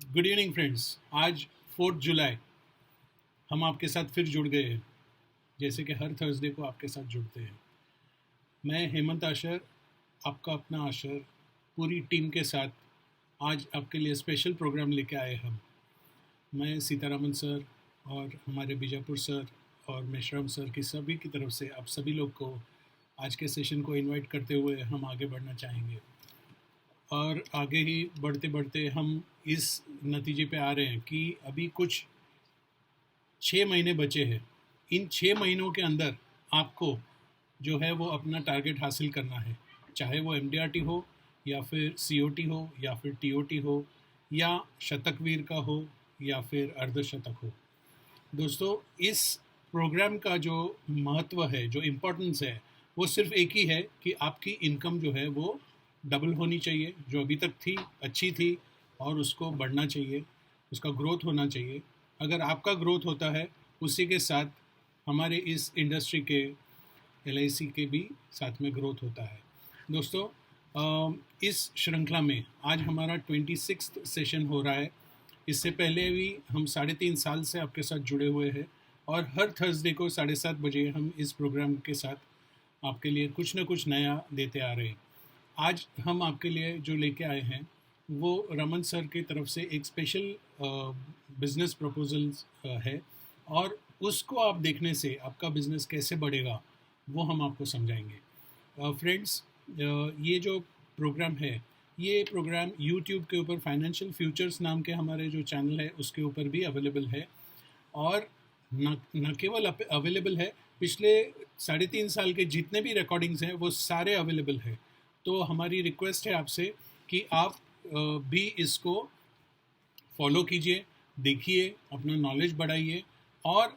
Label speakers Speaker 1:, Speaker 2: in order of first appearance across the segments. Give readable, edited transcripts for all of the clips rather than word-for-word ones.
Speaker 1: Good evening friends. आज 4 जुलाई हम आपके साथ फिर जुड़ गए हैं, जैसे कि हर थर्सडे को आपके साथ जुड़ते हैं। मैं हेमंत आशर, आपका अपना आशर, पूरी टीम के साथ आज आपके लिए स्पेशल प्रोग्राम लेके आए हम। मैं सीतारामन सर और हमारे बीजापुर सर और मेश्राम सर की सभी की तरफ से आप सभी लोग को आज के सेशन को इनवाइट करते हुए हम आगे बढ़ना चाहेंगे। और आगे ही बढ़ते बढ़ते हम इस नतीजे पे आ रहे हैं कि अभी कुछ 6 महीने बचे हैं। इन 6 महीनों के अंदर आपको जो है वो अपना टारगेट हासिल करना है, चाहे वो एमडीआरटी हो या फिर सीओटी हो या फिर टीओटी हो या शतकवीर का हो या फिर अर्धशतक हो। दोस्तों, इस प्रोग्राम का जो महत्व है, जो इम्पोर्टेंस है, वो सिर्फ एक ही है कि आपकी इनकम जो है वो डबल होनी चाहिए। जो अभी तक थी अच्छी थी और उसको बढ़ना चाहिए, उसका ग्रोथ होना चाहिए। अगर आपका ग्रोथ होता है, उसी के साथ हमारे इस इंडस्ट्री के एलआईसी के भी साथ में ग्रोथ होता है। दोस्तों, इस श्रृंखला में आज हमारा 26th सेशन हो रहा है। इससे पहले भी हम 3.5 साल से आपके साथ जुड़े हुए हैं और हर थर्सडे को 7:30 बजे हम इस प्रोग्राम के साथ आपके लिए कुछ ना कुछ नया देते आ रहे हैं। आज हम आपके लिए जो लेके आए हैं वो रमन सर की तरफ से एक स्पेशल बिजनेस प्रपोजल है, और उसको आप देखने से आपका बिजनेस कैसे बढ़ेगा वो हम आपको समझाएंगे। फ्रेंड्स, ये जो प्रोग्राम है, ये प्रोग्राम यूट्यूब के ऊपर फाइनेंशियल फ्यूचर्स नाम के हमारे जो चैनल है उसके ऊपर भी अवेलेबल है। और न केवल अवेलेबल है, पिछले 3.5 साल के जितने भी रिकॉर्डिंग्स हैं वो सारे अवेलेबल है। तो हमारी रिक्वेस्ट है आपसे कि आप भी इसको फॉलो कीजिए, देखिए, अपना नॉलेज बढ़ाइए और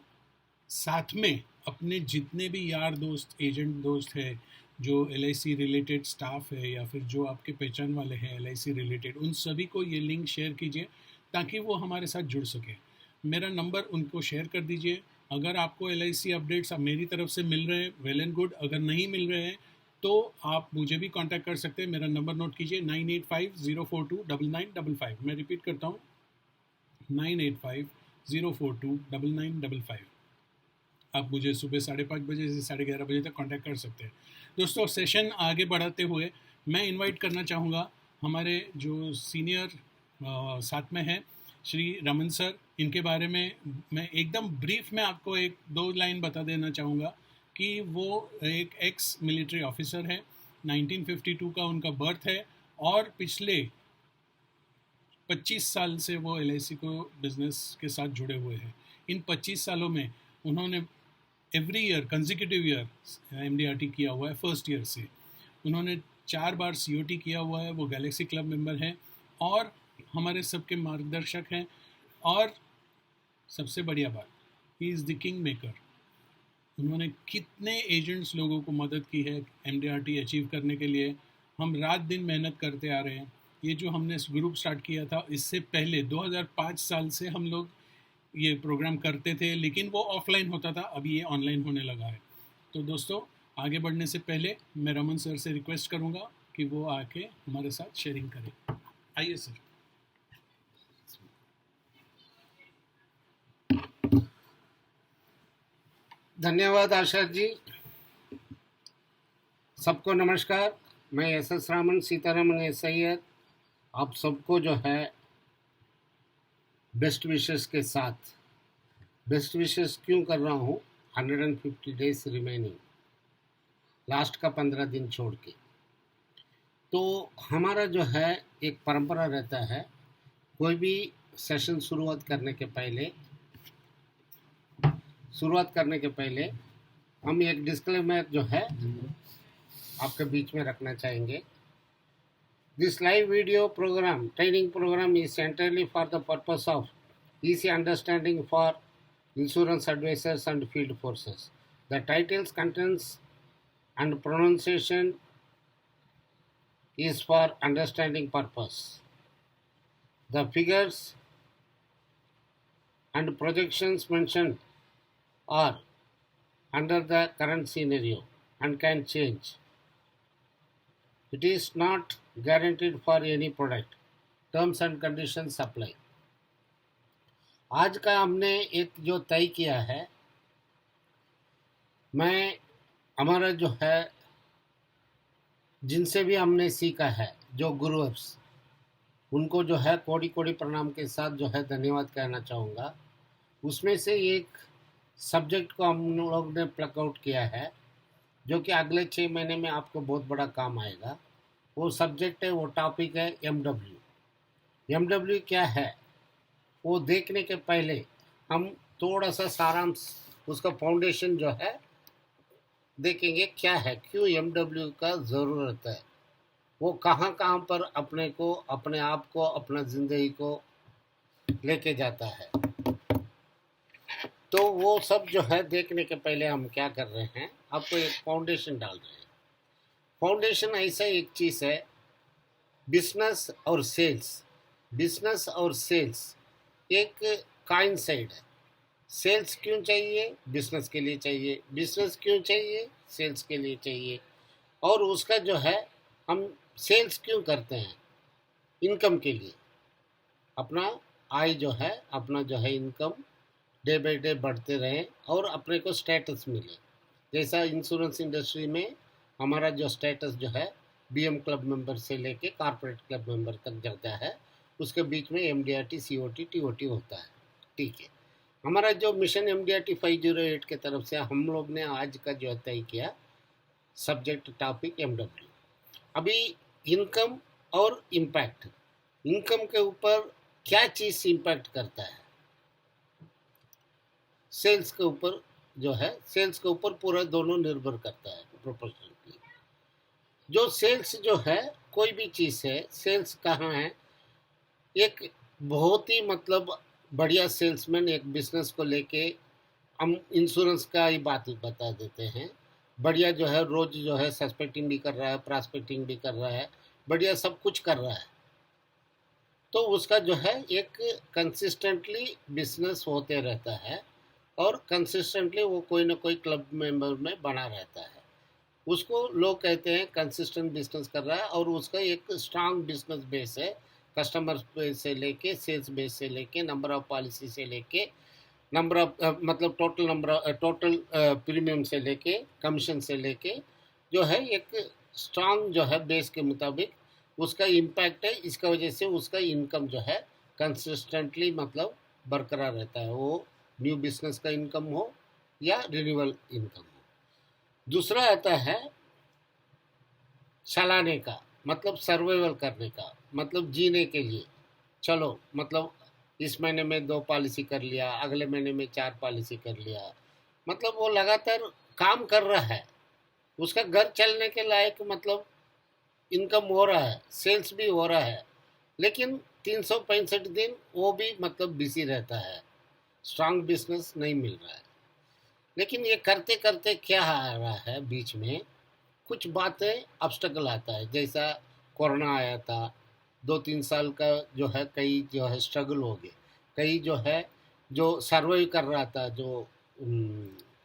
Speaker 1: साथ में अपने जितने भी यार दोस्त, एजेंट दोस्त है, जो एलआईसी रिलेटेड स्टाफ है या फिर जो आपके पहचान वाले हैं एलआईसी रिलेटेड, उन सभी को ये लिंक शेयर कीजिए ताकि वो हमारे साथ जुड़ सके। मेरा नंबर उनको शेयर कर दीजिए। अगर आपको एलआईसी अपडेट्स मेरी तरफ से मिल रहे हैं, वेल एंड गुड। अगर नहीं मिल रहे हैं तो आप मुझे भी कांटेक्ट कर सकते हैं। मेरा नंबर नोट कीजिए, 9850429955। मैं रिपीट करता हूँ, 9850429955। आप मुझे सुबह 5:30 बजे से 11:30 बजे तक कांटेक्ट कर सकते हैं। दोस्तों, सेशन आगे बढ़ाते हुए मैं इनवाइट करना चाहूँगा हमारे जो सीनियर साथ में हैं, श्री रमन सर। इनके बारे में मैं एकदम ब्रीफ में आपको 1-2 लाइन बता देना चाहूँगा कि वो एक एक्स मिलिट्री ऑफिसर है। 1952 का उनका बर्थ है और पिछले 25 साल से वो एलआईसी को बिज़नेस के साथ जुड़े हुए हैं। इन 25 सालों में उन्होंने every year consecutive year MDRT किया हुआ है। फर्स्ट ईयर से उन्होंने 4 बार सीओटी किया हुआ है। वो गैलेक्सी क्लब मेंबर हैं और हमारे सबके मार्गदर्शक हैं। और सबसे बढ़िया बात, he is the king maker. उन्होंने कितने एजेंट्स लोगों को मदद की है एमडीआरटी अचीव करने के लिए। हम रात दिन मेहनत करते आ रहे हैं। ये जो हमने ग्रुप स्टार्ट किया था, इससे पहले 2005 साल से हम लोग ये प्रोग्राम करते थे, लेकिन वो ऑफलाइन होता था, अभी ये ऑनलाइन होने लगा है। तो दोस्तों, आगे बढ़ने से पहले मैं रमन सर से रिक्वेस्ट करूंगा कि वो आके हमारे साथ शेयरिंग करें। आइए सर।
Speaker 2: धन्यवाद आशा जी। सबको नमस्कार। मैं एस रामन, सीतारामन एसआईआर, आप सबको जो है बेस्ट विशेस के साथ बेस्ट विशेस क्यों कर रहा हूँ, 150 डेज रिमेनिंग, लास्ट का 15 दिन छोड़ के। तो हमारा जो है एक परंपरा रहता है, कोई भी सेशन शुरुआत करने के पहले हम एक डिस्क्लेमर जो है आपके बीच में रखना चाहेंगे। This live video program, training program, is entirely for the purpose of easy understanding for insurance advisors and field forces. The titles, contents, and pronunciation is for understanding purpose. The figures and projections mentioned are under the current scenario and can change. It is not guaranteed for any product. Terms and conditions apply. आज का हमने एक जो तय किया है, मैं हमारा जो है जिनसे भी हमने सीखा है, जो गुरुवर्स, उनको जो है कोटि कोटि प्रणाम के साथ जो है धन्यवाद कहना चाहूँगा। उसमें से एक सब्जेक्ट को हम लोग ने प्लग आउट किया है, जो कि अगले 6 महीने में आपको बहुत बड़ा काम आएगा। वो सब्जेक्ट है, वो टॉपिक है एमडब्ल्यू। एमडब्ल्यू क्या है वो देखने के पहले हम थोड़ा सा सारांश, उसका फाउंडेशन जो है देखेंगे, क्या है, क्यों एमडब्ल्यू का ज़रूरत है, वो कहाँ कहाँ पर अपने को, अपने आप को, अपना ज़िंदगी को लेके जाता है। तो वो सब जो है देखने के पहले हम क्या कर रहे हैं, आपको एक फाउंडेशन डाल रहे हैं। फाउंडेशन ऐसा एक चीज़ है, बिजनेस और सेल्स, बिजनेस और सेल्स एक काइन साइड है। सेल्स क्यों चाहिए, बिजनेस के लिए चाहिए, बिजनेस क्यों चाहिए, सेल्स के लिए चाहिए। और उसका जो है हम सेल्स क्यों करते हैं, इनकम के लिए, अपना आय जो है, अपना जो है इनकम डे बाय डे बढ़ते रहें और अपने को स्टेटस मिले। जैसा इंश्योरेंस इंडस्ट्री में हमारा जो स्टेटस जो है बीएम क्लब मेंबर से लेके कॉर्पोरेट क्लब मेंबर तक जाता है, उसके बीच में एमडीआरटी, सीओटी, टीओटी होता है। ठीक है, हमारा जो मिशन एमडीआरटी 508 के तरफ से हम लोग ने आज का जो तय किया सब्जेक्ट टॉपिक एमडब्ल्यू। अभी इनकम और इम्पैक्ट, इनकम के ऊपर क्या चीज़ इम्पैक्ट करता है, सेल्स के ऊपर जो है, सेल्स के ऊपर पूरा दोनों निर्भर करता है प्रोपोर्शनली। जो सेल्स जो है, कोई भी चीज़ है, सेल्स कहाँ है, एक बहुत ही मतलब बढ़िया सेल्समैन एक बिजनेस को लेके, हम इंश्योरेंस का ही बात बता देते हैं, बढ़िया जो है रोज जो है सस्पेक्टिंग भी कर रहा है, प्रॉस्पेक्टिंग भी कर रहा है, बढ़िया सब कुछ कर रहा है, तो उसका जो है एक कंसिस्टेंटली बिजनेस होते रहता है और कंसिस्टेंटली वो कोई ना कोई क्लब मेंबर में बना रहता है। उसको लोग कहते हैं कंसिस्टेंट बिजनेस कर रहा है और उसका एक स्ट्रांग बिजनेस बेस है, कस्टमर बेस से लेके, सेल्स बेस से लेके, नंबर ऑफ पॉलिसी से लेके, नंबर ऑफ मतलब टोटल नंबर, टोटल प्रीमियम से लेके, कमीशन से लेके, जो है एक स्ट्रांग जो है बेस के मुताबिक उसका इम्पैक्ट है। इसका वजह से उसका इनकम जो है कंसिस्टेंटली मतलब बरकरार रहता है, वो न्यू बिजनेस का इनकम हो या रिन्यूअल इनकम हो। दूसरा आता है चलाने का, मतलब सर्वाइवल करने का, मतलब जीने के लिए। चलो मतलब इस महीने में 2 पॉलिसी कर लिया, अगले महीने में 4 पॉलिसी कर लिया, मतलब वो लगातार काम कर रहा है, उसका घर चलने के लायक मतलब इनकम हो रहा है, सेल्स भी हो रहा है, लेकिन 365 दिन वो भी मतलब बिजी रहता है, स्ट्रांग बिजनेस नहीं मिल रहा है। लेकिन ये करते करते क्या आ रहा है, बीच में कुछ बातें ऑब्स्टेकल आता है, जैसा कोरोना आया था, 2-3 साल का जो है कई जो है स्ट्रगल हो गए, कई जो है जो सर्वाइव कर रहा था, जो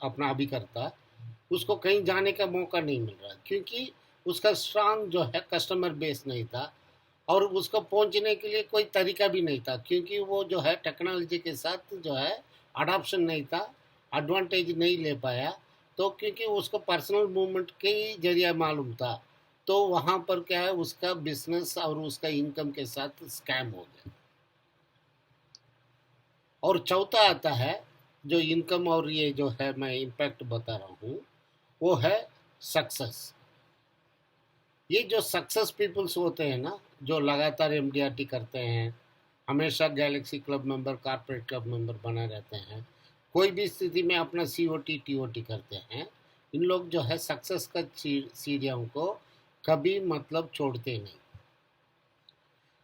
Speaker 2: अपना अभी करता, उसको कहीं जाने का मौका नहीं मिल रहा क्योंकि उसका स्ट्रांग जो है कस्टमर बेस नहीं था और उसको पहुंचने के लिए कोई तरीका भी नहीं था, क्योंकि वो जो है टेक्नोलॉजी के साथ जो है अडॉप्शन नहीं था, एडवांटेज नहीं ले पाया। तो क्योंकि उसको पर्सनल मूवमेंट के ही जरिए मालूम था, तो वहाँ पर क्या है, उसका बिजनेस और उसका इनकम के साथ स्कैम हो गया। और चौथा आता है जो इनकम और ये जो है मैं इम्पैक्ट बता रहा हूँ, वो है सक्सेस। ये जो सक्सेस पीपल्स होते हैं ना, जो लगातार एमडीआरटी करते हैं, हमेशा Galaxy club member, corporate club member बना रहते हैं, कोई भी स्थिति में अपना सीओटी, टीओटी करते हैं, इन लोग जो है सक्सेस का सीढ़ियों को कभी मतलब छोड़ते नहीं।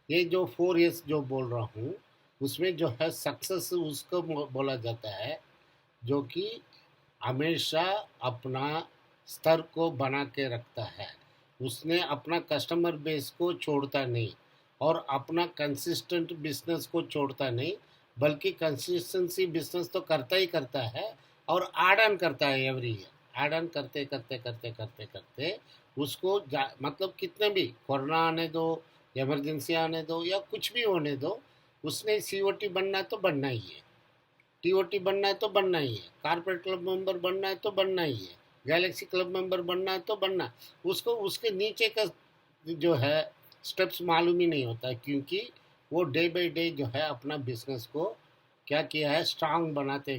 Speaker 2: ये जो 4 years जो बोल रहा हूँ, उसमें जो है सक्सेस उसको बोला जाता है जो कि हमेशा अपना स्तर को बना के रखता है, उसने अपना कस्टमर बेस को छोड़ता नहीं और अपना कंसिस्टेंट बिजनेस को छोड़ता नहीं, बल्कि कंसिस्टेंसी बिजनेस तो करता ही करता है और ऐड ऑन करता है एवरी ईयर, ऐड ऑन करते करते करते करते करते उसको मतलब कितने भी कोरोना आने दो, इमरजेंसी आने दो या कुछ भी होने दो, उसने सीओटी बनना तो बनना ही है। टीओटी बनना है तो बनना ही है, कॉर्पोरेट क्लब मेंबर बनना है तो बनना ही है, गैलेक्सी क्लब मेंबर बनना है तो बनना। उसको उसके नीचे का जो है स्टेप्स मालूम ही नहीं होता है, क्योंकि वो डे बाय डे जो है अपना बिजनेस को क्या किया है, स्ट्रांग बनाते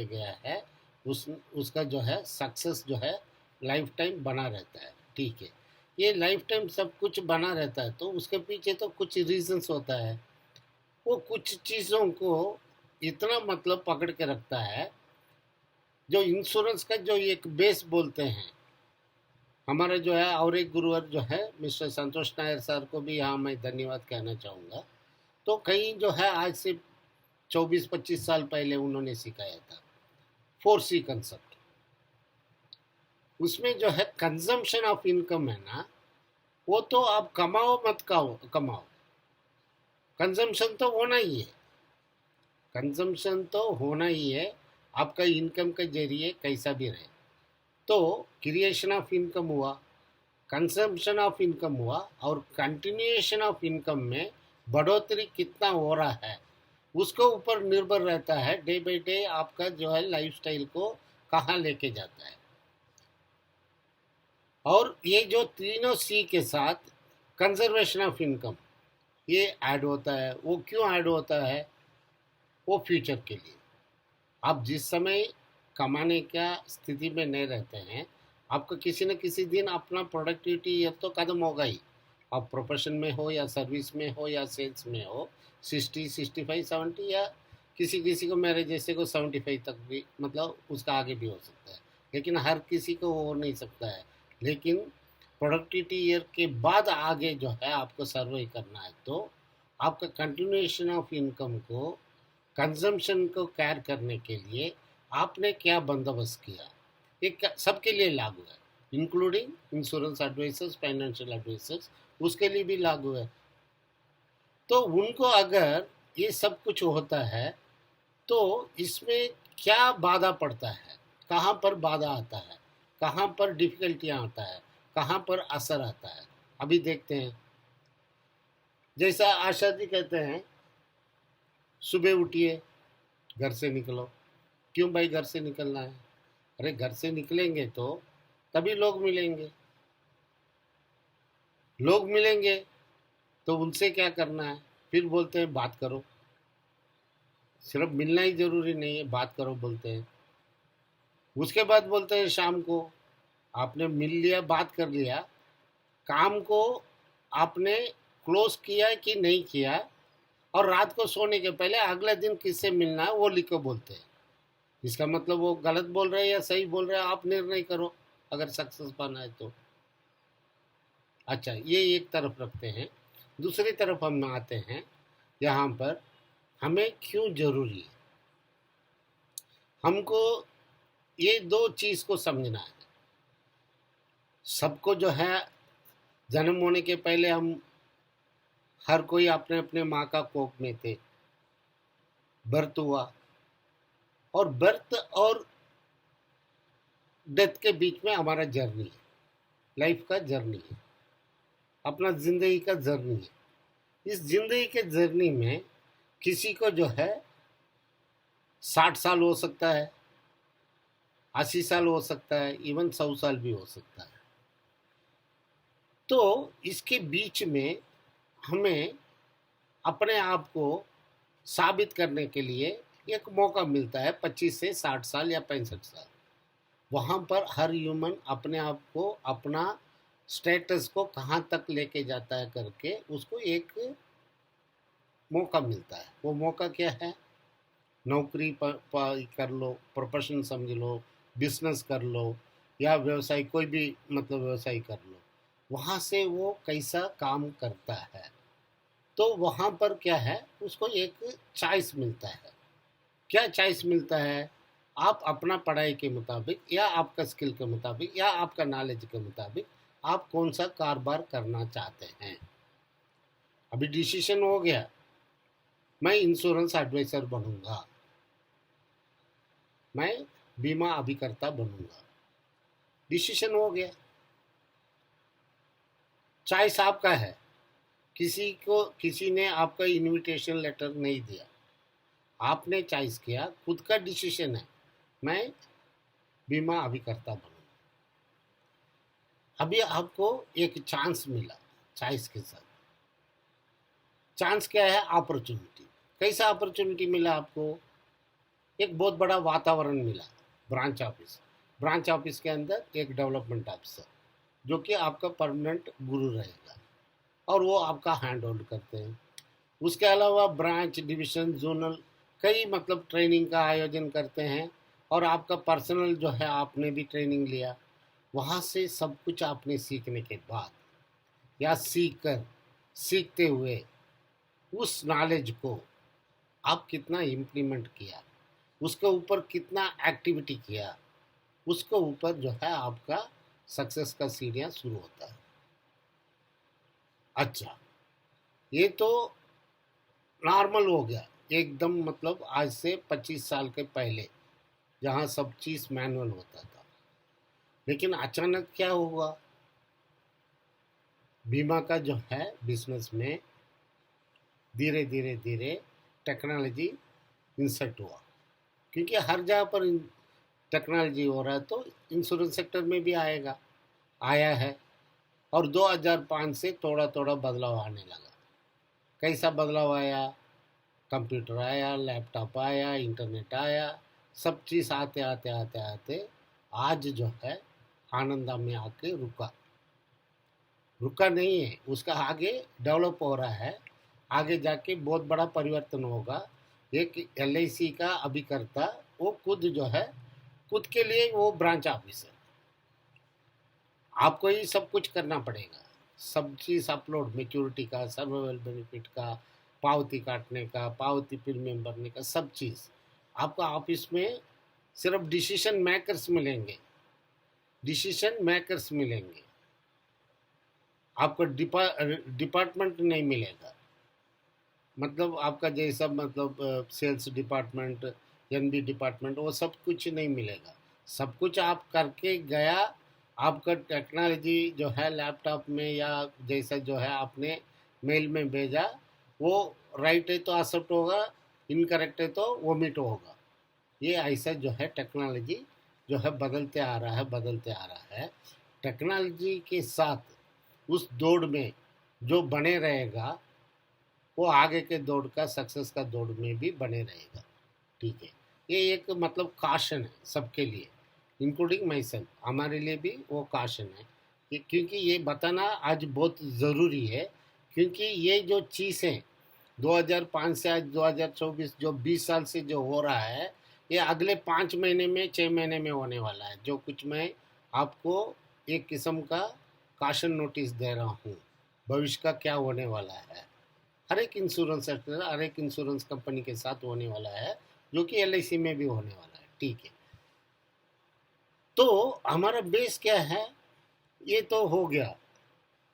Speaker 2: गया है। उसका जो है सक्सेस जो है लाइफ टाइम बना रहता है। ठीक है, ये लाइफ टाइम सब कुछ बना रहता है, तो उसके पीछे तो कुछ रीजंस होता है। वो कुछ चीज़ों को इतना मतलब पकड़ के रखता है, जो इंश्योरेंस का जो एक बेस बोलते हैं हमारे जो है। और एक गुरुवर जो है मिस्टर संतोष नायर सर को भी यहाँ मैं धन्यवाद कहना चाहूँगा। तो कहीं जो है आज से 24-25 साल पहले उन्होंने सिखाया था 4C कंसेप्ट। उसमें जो है कंजम्पशन ऑफ इनकम है ना, वो तो आप कमाओ मत कमाओ, कंजम्पशन तो होना ही है। कंजम्पशन तो होना ही है, आपका इनकम के जरिए कैसा भी रहे। तो क्रिएशन ऑफ इनकम हुआ, कंजम्पशन ऑफ इनकम हुआ, और कंटिन्यूएशन ऑफ इनकम में बढ़ोतरी कितना हो रहा है उसके ऊपर निर्भर रहता है डे बाय डे आपका जो है लाइफस्टाइल को कहाँ लेके जाता है। और ये जो तीनों सी के साथ कंजर्वेशन ऑफ इनकम ये ऐड होता है। वो क्यों ऐड होता है? वो फ्यूचर के लिए। आप जिस समय कमाने का स्थिति में नहीं रहते हैं, आपका किसी न किसी दिन अपना प्रोडक्टिविटी ये तो कदम होगा ही। आप प्रोफेशन में हो या सर्विस में हो या सेल्स में हो, 60, 65, 70 या किसी किसी को मेरे जैसे को 75 तक भी, मतलब उसका आगे भी हो सकता है, लेकिन हर किसी को वो नहीं सकता है। लेकिन प्रोडक्टिविटी ईयर के बाद आगे जो है आपको सर्वे करना है, तो आपका कंटिन्यूएशन ऑफ इनकम को, कंजम्पशन को कैर करने के लिए आपने क्या बंदोबस्त किया, ये सबके लिए लागू है, including insurance advisers, financial advisers, उसके लिए भी लागू है। तो उनको अगर ये सब कुछ होता है तो इसमें क्या बाधा पड़ता है, कहाँ पर बाधा आता है, कहाँ पर डिफिकल्टियाँ आता है, कहाँ पर असर आता है, अभी देखते हैं। जैसा आशा जी कहते हैं, सुबह उठिए, घर से निकलो। क्यों भाई घर से निकलना है? अरे घर से निकलेंगे तो तभी लोग मिलेंगे, लोग मिलेंगे तो उनसे क्या करना है? फिर बोलते हैं बात करो। सिर्फ मिलना ही जरूरी नहीं है, बात करो बोलते हैं। उसके बाद बोलते हैं शाम को आपने मिल लिया, बात कर लिया, काम को आपने क्लोज किया कि नहीं किया, और रात को सोने के पहले अगले दिन किससे मिलना है वो लिखो बोलते हैं। इसका मतलब वो गलत बोल रहे हैं या सही बोल रहे हैं, आप निर्णय करो अगर सक्सेस पाना है तो। अच्छा, ये एक तरफ रखते हैं। दूसरी तरफ हम आते हैं, यहाँ पर हमें क्यों जरूरी है। हमको ये दो चीज़ को समझना है। सबको जो है जन्म होने के पहले हम हर कोई अपने अपने माँ का कोख में थे, बर्थ हुआ, और बर्थ और डेथ के बीच में हमारा जर्नी है, लाइफ का जर्नी है, अपना जिंदगी का जर्नी है। इस जिंदगी के जर्नी में किसी को जो है 60 साल हो सकता है, 80 साल हो सकता है, इवन 100 साल भी हो सकता है। तो इसके बीच में हमें अपने आप को साबित करने के लिए एक मौका मिलता है, 25 से 60 साल या 65 साल। वहाँ पर हर ह्यूमन अपने आप को, अपना स्टेटस को कहाँ तक लेके जाता है करके उसको एक मौका मिलता है। वो मौका क्या है? नौकरी कर लो, प्रोफेशन समझ लो, बिजनेस कर लो, या व्यवसाय, कोई भी मतलब व्यवसाय कर लो, वहाँ से वो कैसा काम करता है। तो वहाँ पर क्या है, उसको एक चॉइस मिलता है। क्या चॉइस मिलता है? आप अपना पढ़ाई के मुताबिक, या आपका स्किल के मुताबिक, या आपका नॉलेज के मुताबिक आप कौन सा कारोबार करना चाहते हैं। अभी डिसीजन हो गया, मैं इंश्योरेंस एडवाइजर बनूंगा, मैं बीमा अभिकर्ता बनूंगा। डिसीजन हो गया, चॉइस आपका है। किसी ने आपका इनविटेशन लेटर नहीं दिया, आपने चॉइस किया, खुद का डिसीजन है, मैं बीमा अभिकर्ता बनूँ। अभी आपको एक चांस मिला चॉइस के साथ। चांस क्या है? अपॉर्चुनिटी। कैसा अपॉर्चुनिटी मिला आपको? एक बहुत बड़ा वातावरण मिला। ब्रांच ऑफिस के अंदर एक डेवलपमेंट ऑफिसर जो कि आपका परमानेंट गुरु रहेगा और वो आपका हैंड होल्ड करते हैं। उसके अलावा ब्रांच, डिवीजन, जोनल कई मतलब ट्रेनिंग का आयोजन करते हैं और आपका पर्सनल जो है आपने भी ट्रेनिंग लिया। वहाँ से सब कुछ आपने सीखने के बाद या सीखते हुए उस नॉलेज को आप कितना इम्प्लीमेंट किया, उसके ऊपर कितना एक्टिविटी किया, उसके ऊपर जो है आपका सक्सेस का सीढ़ियाँ शुरू होता है। अच्छा, ये तो नॉर्मल हो गया एकदम, मतलब आज से 25 साल के पहले जहाँ सब चीज़ मैनुअल होता था। लेकिन अचानक क्या हुआ? बीमा का जो है बिजनेस में धीरे धीरे धीरे टेक्नोलॉजी इंसर्ट हुआ, क्योंकि हर जगह पर टेक्नोलॉजी हो रहा है तो इंश्योरेंस सेक्टर में भी आया है। और 2005 से थोड़ा थोड़ा बदलाव आने लगा। कैसा बदलाव आया? कंप्यूटर आया, लैपटॉप आया, इंटरनेट आया, सब चीज़ आते आते आते आते आज जो है आनंदा में आके रुका नहीं है, उसका आगे डेवलप हो रहा है। आगे जाके बहुत बड़ा परिवर्तन होगा। एक LIC का अभिकर्ता वो खुद के लिए वो ब्रांच ऑफिस है। आपको ही सब कुछ करना पड़ेगा, सब चीज़ अपलोड, मैच्योरिटी का, सर्वाइवल बेनिफिट का, पावती काटने का, पावती प्रीमियम भरने का, सब चीज़ आपका ऑफिस में सिर्फ डिसीजन मेकर्स मिलेंगे। आपको डिपार्टमेंट नहीं मिलेगा। मतलब आपका जैसा मतलब सेल्स डिपार्टमेंट, NB डिपार्टमेंट, वो सब कुछ नहीं मिलेगा। सब कुछ आप करके गया, आपका टेक्नोलॉजी जो है लैपटॉप में या जैसा जो है आपने मेल में भेजा, वो राइट है तो एक्सेप्ट होगा, इनकरेक्ट है तो वोमिट होगा। ये ऐसा जो है टेक्नोलॉजी जो है बदलते आ रहा है। टेक्नोलॉजी के साथ उस दौड़ में जो बने रहेगा वो आगे के दौड़ का, सक्सेस का दौड़ में भी बने रहेगा। ठीक है, ये एक मतलब काशन है सबके लिए, इंक्लूडिंग माई सेल्फ, हमारे लिए भी वो काशन है क्योंकि ये बताना आज बहुत ज़रूरी है। क्योंकि ये जो चीज़ें 2005 से आज 2024 जो 20 साल से जो हो रहा है, ये अगले 5 महीने में, 6 महीने में होने वाला है। जो कुछ मैं आपको एक किस्म का काशन नोटिस दे रहा हूँ, भविष्य का क्या होने वाला है। हर एक इंश्योरेंस सेक्टर, हर एक इंश्योरेंस कंपनी के साथ होने वाला है, जो कि LIC में भी होने वाला है। ठीक है, तो हमारा बेस क्या है? ये तो हो गया।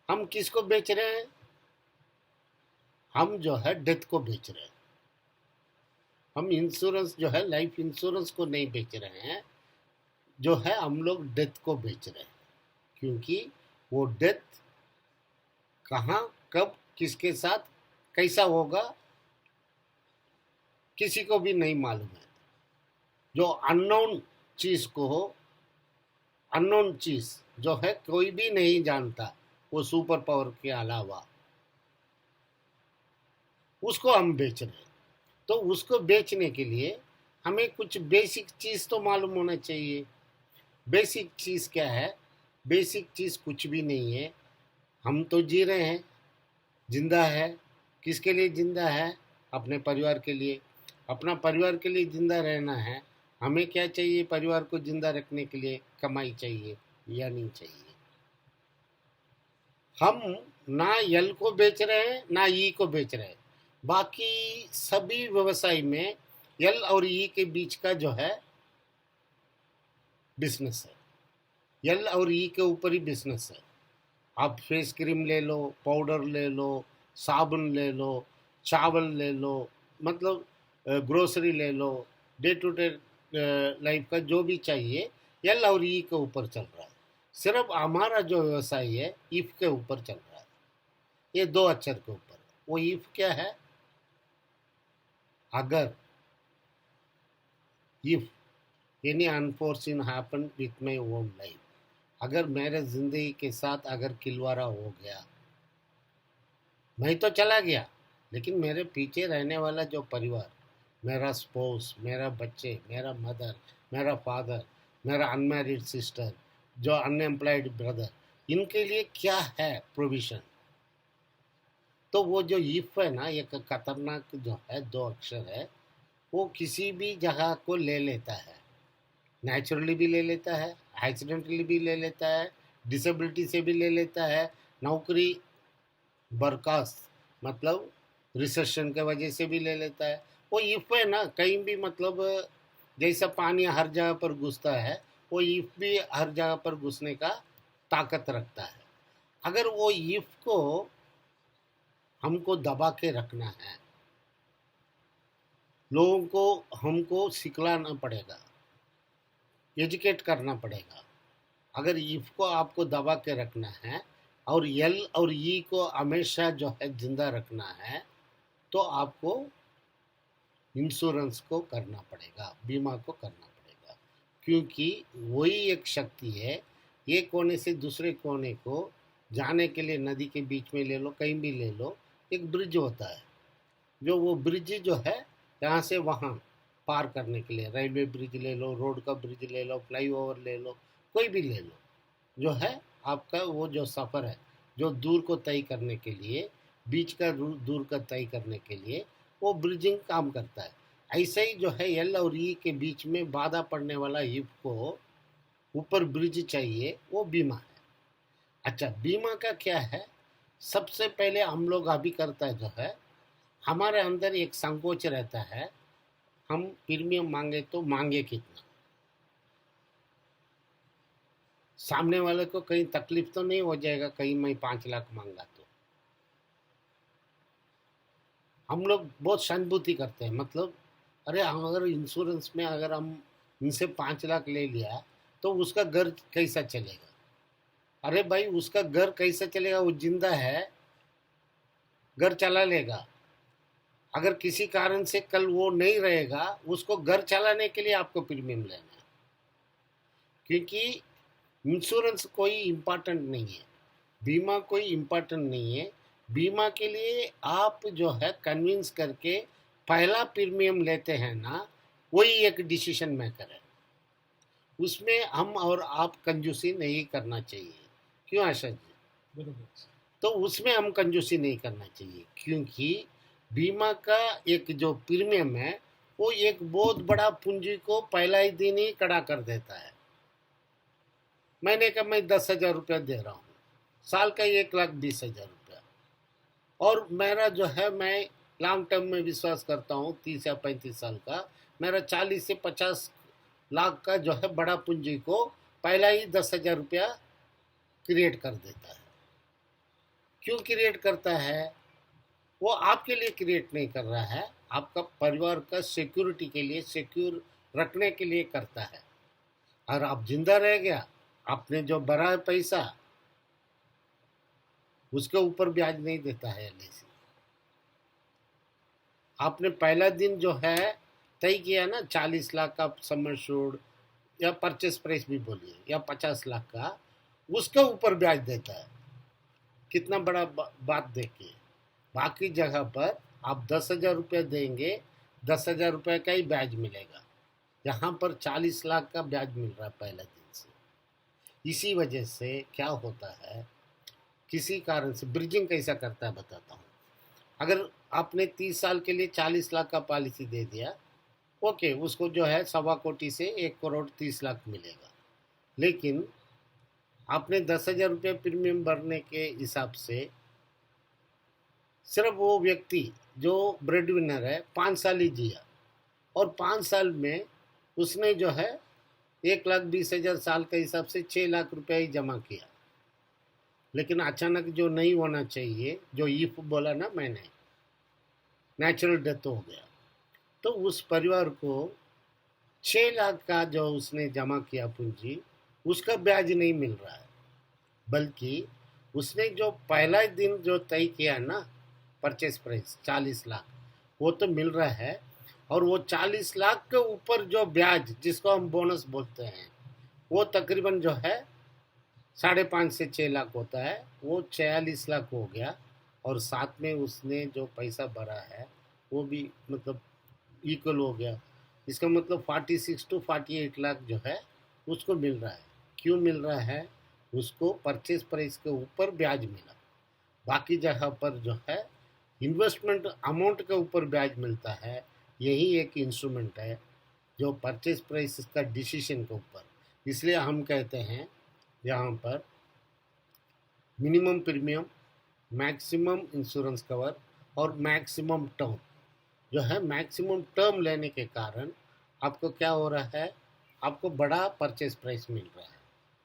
Speaker 2: हम किसको बेच रहे हैं? हम जो है डेथ को बेच रहे हैं। हम इंश्योरेंस जो है लाइफ इंश्योरेंस को नहीं बेच रहे हैं, जो है हम लोग डेथ को बेच रहे हैं। क्योंकि वो डेथ कहाँ, कब, किसके साथ, कैसा होगा, किसी को भी नहीं मालूम है। जो अननोन चीज़ जो है कोई भी नहीं जानता, वो सुपर पावर के अलावा, उसको हम बेच रहे हैं। तो उसको बेचने के लिए हमें कुछ बेसिक चीज़ तो मालूम होना चाहिए। बेसिक चीज़ क्या है? बेसिक चीज़ कुछ भी नहीं है। हम तो जी रहे हैं, जिंदा है। किसके लिए जिंदा है? अपने परिवार के लिए। अपना परिवार के लिए जिंदा रहना है। हमें क्या चाहिए? परिवार को जिंदा रखने के लिए कमाई चाहिए या नहीं चाहिए? हम ना यल को बेच रहे हैं ना ई को बेच रहे हैं। बाकी सभी व्यवसाय में यल और ई के बीच का जो है बिजनेस है। यल और ई के ऊपर ही बिजनेस है। आप फेस क्रीम ले लो, पाउडर ले लो, साबुन ले लो, चावल ले लो, मतलब ग्रोसरी ले लो, डे टू डे लाइफ का जो भी चाहिए, एल और ई के ऊपर चल रहा है। सिर्फ हमारा जो व्यवसाय है इफ के ऊपर चल रहा है। ये 2 अक्षर के ऊपर। वो इफ क्या है? अगर if any unfortune happen with my own life, अगर मेरे जिंदगी के साथ अगर खिलवाड़ा हो गया, मैं तो चला गया, लेकिन मेरे पीछे रहने वाला जो परिवार, मेरा स्पोस, मेरा बच्चे, मेरा मदर, मेरा फादर, मेरा अनमैरिड सिस्टर, जो अनएम्प्लॉयड ब्रदर, इनके लिए क्या है प्रोविजन? तो वो जो इफ है ना, एक खतरनाक जो है 2 अक्षर है, वो किसी भी जगह को ले लेता है। नेचुरली भी ले लेता है, एक्सीडेंटली भी ले लेता है, डिसेबिलिटी से भी ले लेता है, नौकरी बर्खास्त मतलब रिसेशन के वजह से भी ले लेता है। वो इफ है ना, कहीं भी मतलब जैसा पानी हर जगह पर घुसता है, वो इफ भी हर जगह पर घुसने का ताकत रखता है। अगर वो इफ को हमको दबा के रखना है, लोगों को हमको सिखलाना पड़ेगा, एजुकेट करना पड़ेगा। अगर इफ को आपको दबा के रखना है और एल और ई को हमेशा जो है जिंदा रखना है, तो आपको इंश्योरेंस को करना पड़ेगा, बीमा को करना पड़ेगा, क्योंकि वही एक शक्ति है। एक कोने से दूसरे कोने को जाने के लिए नदी के बीच में ले लो, कहीं भी ले लो, एक ब्रिज होता है, जो वो ब्रिज जो है यहाँ से वहाँ पार करने के लिए, रेलवे ब्रिज ले लो, रोड का ब्रिज ले लो, फ्लाईओवर ले लो, कोई भी ले लो, जो है आपका वो जो सफ़र है, जो दूर को तय करने के लिए, बीच का दूर का तय करने के लिए वो ब्रिजिंग काम करता है। ऐसे ही जो है एल और ई के बीच में बाधा पड़ने वाला हिप को ऊपर ब्रिज चाहिए, वो बीमा है। अच्छा, बीमा का क्या है? सबसे पहले हम लोग अभी करता है जो है, हमारे अंदर एक संकोच रहता है, हम प्रीमियम मांगे तो मांगे कितना, सामने वाले को कहीं तकलीफ तो नहीं हो जाएगा कहीं मैं 5 लाख मांगा तो। हम लोग बहुत सहानुभूति करते हैं, मतलब अरे अगर इंश्योरेंस में अगर हम इनसे 5 लाख ले लिया तो उसका घर कैसा चलेगा? अरे भाई, उसका घर कैसा चलेगा? वो जिंदा है, घर चला लेगा। अगर किसी कारण से कल वो नहीं रहेगा, उसको घर चलाने के लिए आपको प्रीमियम लेना है, क्योंकि इंश्योरेंस कोई इम्पोर्टेंट नहीं है, बीमा कोई इम्पोर्टेंट नहीं है। बीमा के लिए आप जो है कन्विंस करके पहला प्रीमियम लेते हैं ना, वही एक डिसीजन मेकर है। उसमें हम और आप कंजूसी नहीं करना चाहिए। क्यों आशा जी?
Speaker 1: बरोबर।
Speaker 2: तो उसमें हम कंजूसी नहीं करना चाहिए, क्योंकि बीमा का एक जो प्रीमियम है, वो एक बहुत बड़ा पूंजी को पहला ही दिन ही कड़ा कर देता है। मैंने कहा मैं 10,000 रुपया दे रहा हूँ, साल का 1,20,000 रुपया, और मेरा जो है मैं लॉन्ग टर्म में विश्वास करता हूँ, 30 या 35 साल का, मेरा 40 से 50 लाख का जो है बड़ा पूंजी को पहला ही 10,000 रुपया क्रिएट कर देता है। क्यों क्रिएट करता है? वो आपके लिए क्रिएट नहीं कर रहा है, आपका परिवार का सिक्योरिटी के लिए, सिक्योर रखने के लिए करता है। और आप जिंदा रह गया, आपने जो भरा है पैसा, उसके ऊपर ब्याज नहीं देता है एलआईसी। आपने पहला दिन जो है तय किया ना 40 लाख का सम एश्योर्ड या परचेस प्राइस भी बोलिए, या 50 लाख का, उसके ऊपर ब्याज देता है। कितना बड़ा बात देखिए। बाकी जगह पर आप 10,000 रुपये देंगे, 10,000 रुपये का ही ब्याज मिलेगा, यहाँ पर 40 लाख का ब्याज मिल रहा है पहले दिन से। इसी वजह से क्या होता है, किसी कारण से ब्रिजिंग कैसा करता है बताता हूँ। अगर आपने 30 साल के लिए 40 लाख का पॉलिसी दे दिया, ओके, उसको जो है 1.25 से 1,30,00,000 मिलेगा, लेकिन आपने 10,000 रुपये प्रीमियम भरने के हिसाब से सिर्फ वो व्यक्ति जो ब्रेड विनर है 5 साल ही जिया, और 5 साल में उसने जो है 1,20,000 साल के हिसाब से 6 लाख रुपया ही जमा किया। लेकिन अचानक जो नहीं होना चाहिए, जो ईफ बोला ना मैंने, नेचुरल डेथ हो गया, तो उस परिवार को 6 लाख का जो उसने जमा किया पूंजी, उसका ब्याज नहीं मिल रहा है, बल्कि उसने जो पहला दिन जो तय किया ना परचेस प्राइस 40 लाख, वो तो मिल रहा है, और वो 40 लाख के ऊपर जो ब्याज जिसको हम बोनस बोलते हैं वो तकरीबन जो है 5.5 से 6 लाख होता है, वो 46 लाख हो गया। और साथ में उसने जो पैसा भरा है वो भी मतलब इक्वल हो गया। इसका मतलब 46 टू 48 लाख जो है उसको मिल रहा है। क्यों मिल रहा है? उसको परचेज प्राइस के ऊपर ब्याज मिला। बाकी जगह पर जो है इन्वेस्टमेंट अमाउंट के ऊपर ब्याज मिलता है। यही एक इंस्ट्रूमेंट है जो परचेज प्राइस का डिसीजन के ऊपर। इसलिए हम कहते हैं यहाँ पर minimum premium, maximum insurance cover और मैक्सिमम टर्म। जो है मैक्सिमम टर्म लेने के कारण आपको क्या हो रहा है, आपको बड़ा परचेज प्राइस मिल रहा है।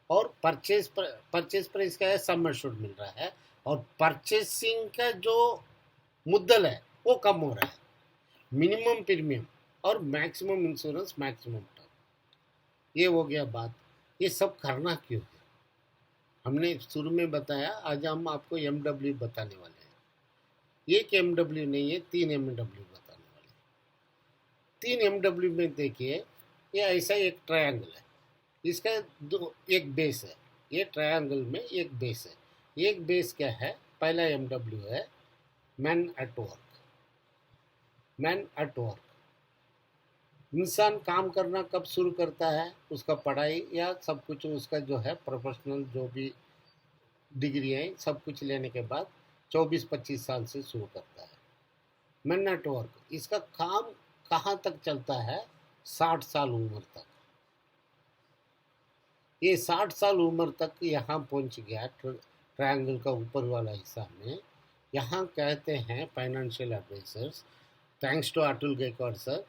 Speaker 2: और परचेज प्राइस क्या है, सम एश्योर्ड मिल रहा है। और परचेसिंग का जो मुद्दल है वो कम हो रहा है। मिनिमम प्रीमियम और मैक्सिमम इंश्योरेंस, मैक्सिमम टर्म, ये हो गया बात। ये सब करना क्यों है? हमने शुरू में बताया, आज हम आपको MW बताने वाले हैं। एक MW नहीं है, 3 MW बताने वाले हैं। 3 MW में देखिए, ये ऐसा एक ट्रायंगल है, इसका एक बेस है। ये ट्रायंगल में एक बेस है। एक बेस क्या है? पहला MW है man at work. Man at work, इंसान काम करना कब शुरू करता है? उसका पढ़ाई या सब कुछ उसका जो है प्रोफेशनल जो भी डिग्री है सब कुछ लेने के बाद 24-25 साल से शुरू करता है। मैन एट वर्क, इसका काम कहाँ तक चलता है? 60 साल उम्र तक। ये 60 साल उम्र तक यहाँ पहुँच गया ट्रायंगल का ऊपर वाला हिस्सा में। यहाँ कहते हैं financial advisers, thanks to Atul Gaikwad sir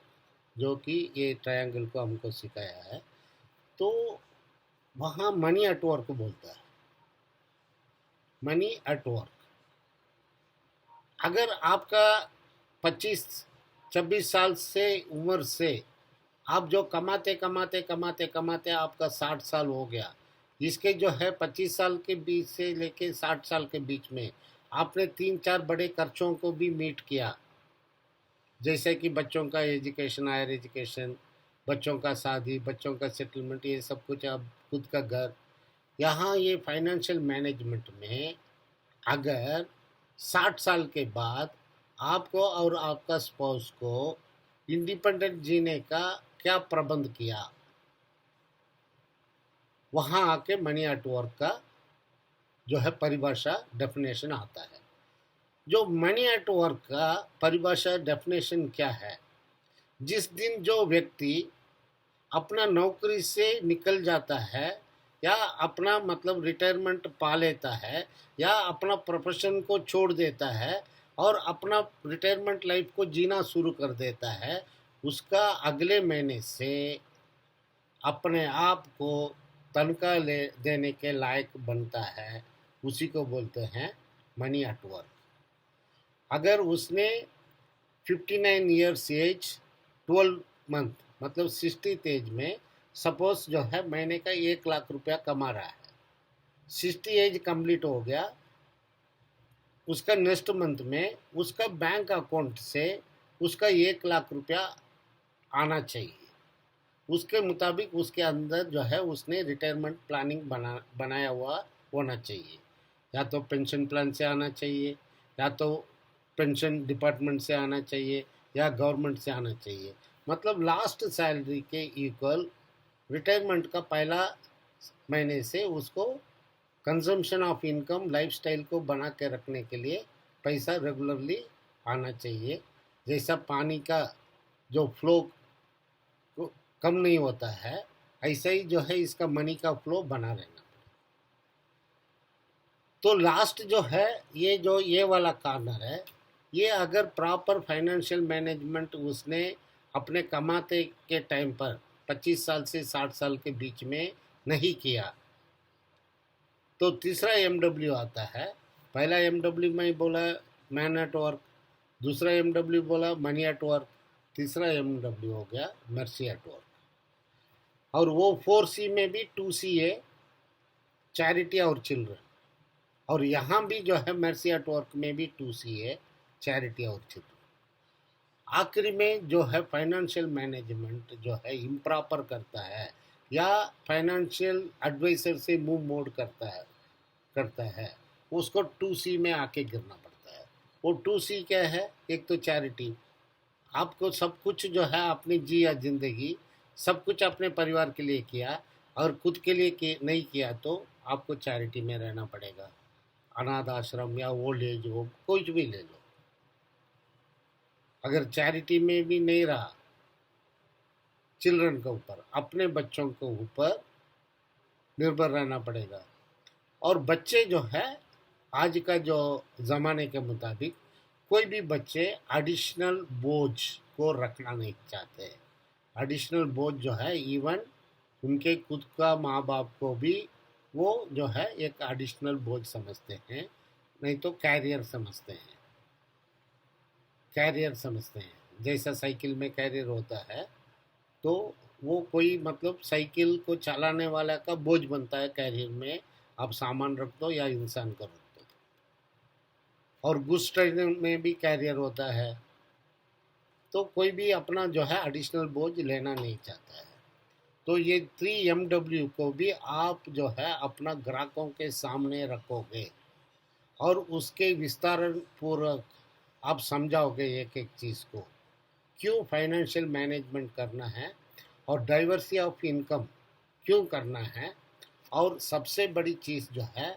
Speaker 2: जो कि ये ट्रायंगल को हमको सिखाया है। तो वहाँ मनी एट वर्क बोलता है, मनी एट वर्क। अगर आपका 25-26 साल से उम्र से आप जो कमाते कमाते कमाते कमाते आपका 60 साल हो गया, इसके जो है 25 साल के बीच से लेके 60 साल के बीच में आपने 3-4 बड़े खर्चों को भी मीट किया, जैसे कि बच्चों का एजुकेशन, हायर एजुकेशन, बच्चों का शादी, बच्चों का सेटलमेंट, ये सब कुछ, अब खुद का घर। यहाँ ये फाइनेंशियल मैनेजमेंट में अगर 60 साल के बाद आपको और आपका स्पाउस को इंडिपेंडेंट जीने का क्या प्रबंध किया, वहाँ आके मनी एट वर्क का जो है परिभाषा, डेफिनेशन आता है। जो मनी एट वर्क का परिभाषा डेफिनेशन क्या है? जिस दिन जो व्यक्ति अपना नौकरी से निकल जाता है या अपना मतलब रिटायरमेंट पा लेता है या अपना प्रोफेशन को छोड़ देता है और अपना रिटायरमेंट लाइफ को जीना शुरू कर देता है, उसका अगले महीने से अपने आप को तनख्वाह देने के लायक बनता है। उसी को बोलते हैं मनी एट वर्क। अगर उसने 59 ईयर्स एज 12 मंथ मतलब 60 एज में सपोज जो है महीने का 1 लाख रुपया कमा रहा है, 60 एज कंप्लीट हो गया, उसका नेक्स्ट मंथ में उसका बैंक अकाउंट से उसका 1 लाख रुपया आना चाहिए। उसके मुताबिक उसके अंदर जो है उसने रिटायरमेंट प्लानिंग बनाया हुआ होना चाहिए। या तो पेंशन प्लान से आना चाहिए, या तो पेंशन डिपार्टमेंट से आना चाहिए, या गवर्नमेंट से आना चाहिए। मतलब लास्ट सैलरी के इक्वल रिटायरमेंट का पहला महीने से उसको कंजम्पशन ऑफ इनकम, लाइफस्टाइल को बना के रखने के लिए पैसा रेगुलरली आना चाहिए। जैसा पानी का जो फ्लो कम नहीं होता है, ऐसा ही जो है इसका मनी का फ्लो बना रहना। तो लास्ट जो है ये वाला कॉर्नर है, ये अगर प्रॉपर फाइनेंशियल मैनेजमेंट उसने अपने कमाते के टाइम पर 25 साल से 60 साल के बीच में नहीं किया, तो तीसरा MW आता है। पहला MW में बोला मैन एट वर्क, दूसरा MW बोला मनी एट वर्क, तीसरा MW हो गया मर्सी एट वर्क। और वो 4C में भी 2C है, चैरिटी और चिल्ड्रन। और यहाँ भी जो है मर्सी एट वर्क में भी 2C है, चैरिटी और चिल्ड्रन। आखिरी में जो है फाइनेंशियल मैनेजमेंट जो है इम्प्रॉपर करता है या फाइनेंशियल एडवाइजर से मुंह मोड़ करता है उसको 2C में आके गिरना पड़ता है। वो 2C क्या है? एक तो चैरिटी, आपको सब कुछ जो है आपने जिया ज़िंदगी, सब कुछ अपने परिवार के लिए किया और खुद के लिए नहीं किया तो आपको चैरिटी में रहना पड़ेगा। अनाथ आश्रम या ओल्ड एज होम कुछ भी ले लो, अगर चैरिटी में भी नहीं रहा, चिल्ड्रन के ऊपर, अपने बच्चों के ऊपर निर्भर रहना पड़ेगा। और बच्चे जो है आज का जो ज़माने के मुताबिक कोई भी बच्चे एडिशनल बोझ को रखना नहीं चाहते। एडिशनल बोझ जो है इवन उनके खुद का माँ बाप को भी वो जो है एक एडिशनल बोझ समझते हैं, नहीं तो कैरियर समझते हैं। जैसा साइकिल में कैरियर होता है तो वो कोई मतलब साइकिल को चलाने वाला का बोझ बनता है कैरियर में, आप सामान रख दो या इंसान को रख दो। और गुड्स ट्रेन में भी कैरियर होता है, तो कोई भी अपना जो है एडिशनल बोझ लेना नहीं चाहता है। तो ये 3MW को भी आप जो है अपना ग्राहकों के सामने रखोगे और उसके विस्तारण पूर्वक आप समझाओगे एक एक चीज़ को, क्यों फाइनेंशियल मैनेजमेंट करना है और डाइवर्सिटी ऑफ इनकम क्यों करना है। और सबसे बड़ी चीज़ जो है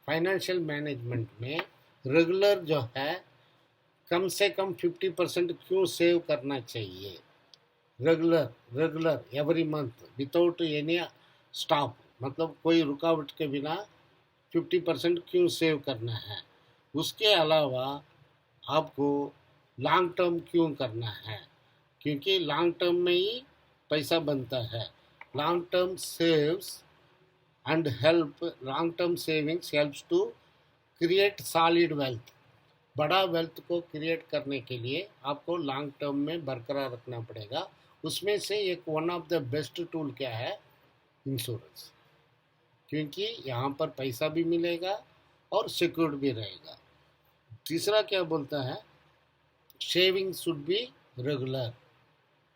Speaker 2: फाइनेंशियल मैनेजमेंट में रेगुलर जो है कम से कम 50% क्यों सेव करना चाहिए, regular every month without any stop, मतलब कोई रुकावट के बिना 50% क्यों सेव करना है। उसके अलावा आपको लॉन्ग टर्म क्यों करना है, क्योंकि लॉन्ग टर्म में ही पैसा बनता है। Long term savings helps to create solid wealth. बड़ा वेल्थ को क्रिएट करने के लिए आपको लॉन्ग टर्म में बरकरार रखना पड़ेगा। उसमें से एक one of the best tool क्या है? इंश्योरेंस, क्योंकि यहाँ पर पैसा भी मिलेगा और सिक्योर्ड भी रहेगा। तीसरा क्या बोलता है? शेविंग शुड बी रेगुलर,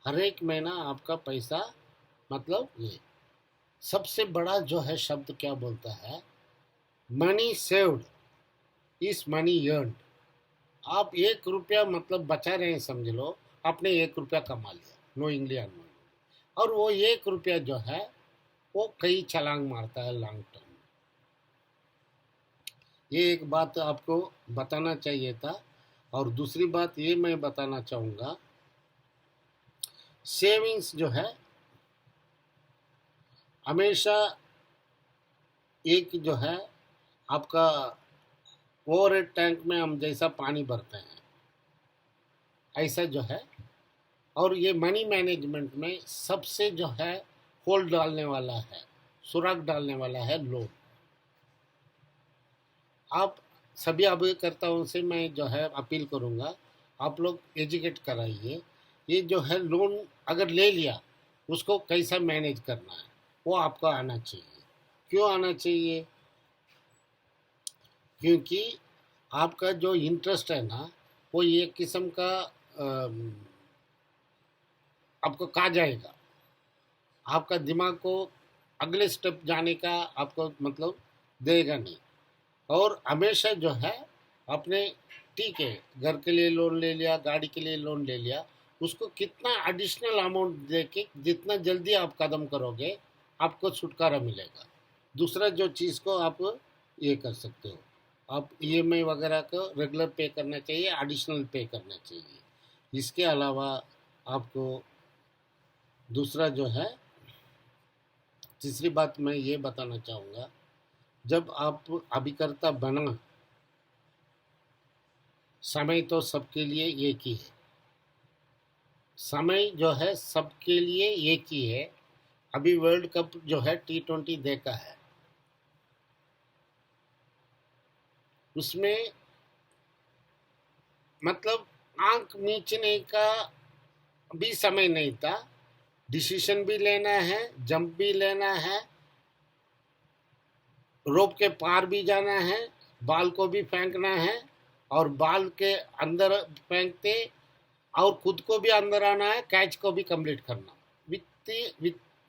Speaker 2: हर एक महीना आपका पैसा, मतलब ये सबसे बड़ा जो है शब्द क्या बोलता है? Money saved is money earned. आप 1 रुपया मतलब बचा रहे हैं, समझ लो आपने 1 रुपया कमा लिया, नोइंगली अननोइंगली, और वो 1 रुपया जो है वो कई छलांग मारता है लॉन्ग टर्म में। ये एक बात आपको बताना चाहिए था। और दूसरी बात ये मैं बताना चाहूँगा, सेविंग्स जो है हमेशा एक जो है आपका ओवरहेड टैंक में हम जैसा पानी भरते हैं ऐसा जो है। और ये मनी मैनेजमेंट में सबसे जो है होल डालने वाला है, सुराग डालने वाला है लोन। आप सभी अभिकर्ताओं से मैं जो है अपील करूँगा, आप लोग एजुकेट कराइए। ये जो है लोन अगर ले लिया उसको कैसा मैनेज करना है वो आपको आना चाहिए। क्यों आना चाहिए? क्योंकि आपका जो इंटरेस्ट है ना वो एक किस्म का आपको कहा जाएगा, आपका दिमाग को अगले स्टेप जाने का आपको मतलब देगा नहीं। और हमेशा जो है अपने, ठीक है घर के लिए लोन ले लिया, गाड़ी के लिए लोन ले लिया, उसको कितना एडिशनल अमाउंट दे के जितना जल्दी आप कदम करोगे आपको छुटकारा मिलेगा। दूसरा जो चीज़ को आप ये कर सकते हो, आप EMI वगैरह को रेगुलर पे करना चाहिए, एडिशनल पे करना चाहिए। इसके अलावा आपको दूसरा जो है, तीसरी बात मैं ये बताना चाहूँगा, जब आप अभिकर्ता बना, समय तो सबके लिए एक ही है, समय जो है सबके लिए एक ही है। अभी वर्ल्ड कप जो है T20 देखा है, उसमें मतलब आंख मीचने का भी समय नहीं था, डिसीजन भी लेना है, जंप भी लेना है, रोप के पार भी जाना है, बॉल को भी फेंकना है, और बॉल के अंदर फेंकते और खुद को भी अंदर आना है, कैच को भी कंप्लीट करना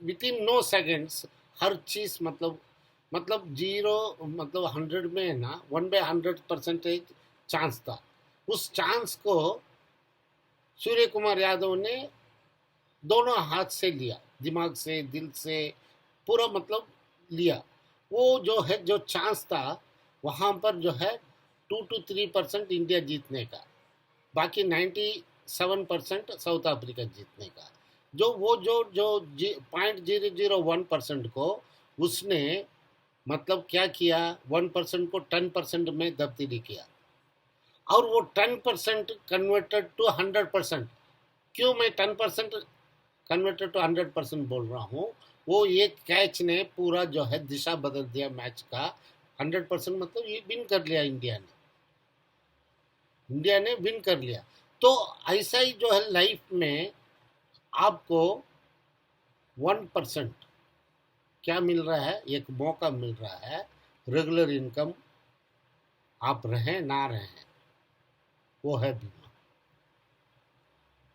Speaker 2: विथ इन नो सेकेंड्स। हर चीज मतलब जीरो मतलब 100 में है ना, 1/100% चांस था। उस चांस को सूर्य कुमार यादव ने दोनों हाथ से लिया, दिमाग से, दिल से, पूरा मतलब लिया। वो जो है, जो चांस था वहां पर जो है 2 to 3% इंडिया जीतने का, बाकी 97% साउथ अफ्रीका जीतने का। जो वो जो जो 0.001% को उसने मतलब क्या किया, 1% को 10% में तब्दीली किया, और वो 10% कन्वर्टेड टू 100%। क्यों मैं 10% कन्वर्टेड टू 100% बोल रहा हूँ? वो एक कैच ने पूरा जो है दिशा बदल दिया मैच का। 100% मतलब ये विन कर लिया इंडिया ने विन कर लिया। तो ऐसा ही जो है लाइफ में आपको 1% क्या मिल रहा है, एक मौका मिल रहा है, रेगुलर इनकम, आप रहें ना रहें, वो है बीमा।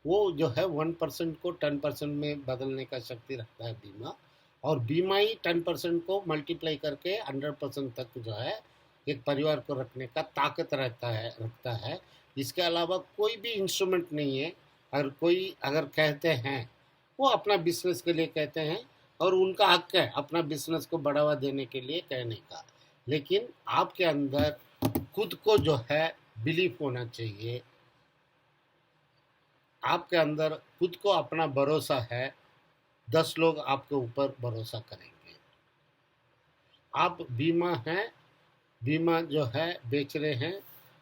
Speaker 2: वो जो है 1% को 10% में बदलने का शक्ति रखता है बीमा, और बीमा ही 10% को मल्टीप्लाई करके 100% तक जो है एक परिवार को रखने का ताकत रखता है। इसके अलावा कोई भी इंस्ट्रूमेंट नहीं है। अगर कहते हैं, वो अपना बिजनेस के लिए कहते हैं, और उनका हक है अपना बिजनेस को बढ़ावा देने के लिए कहने का, लेकिन आपके अंदर खुद को जो है बिलीफ होना चाहिए। आपके अंदर खुद को अपना भरोसा है, 10 लोग आपके ऊपर भरोसा करेंगे। आप बीमा जो है बेच रहे हैं,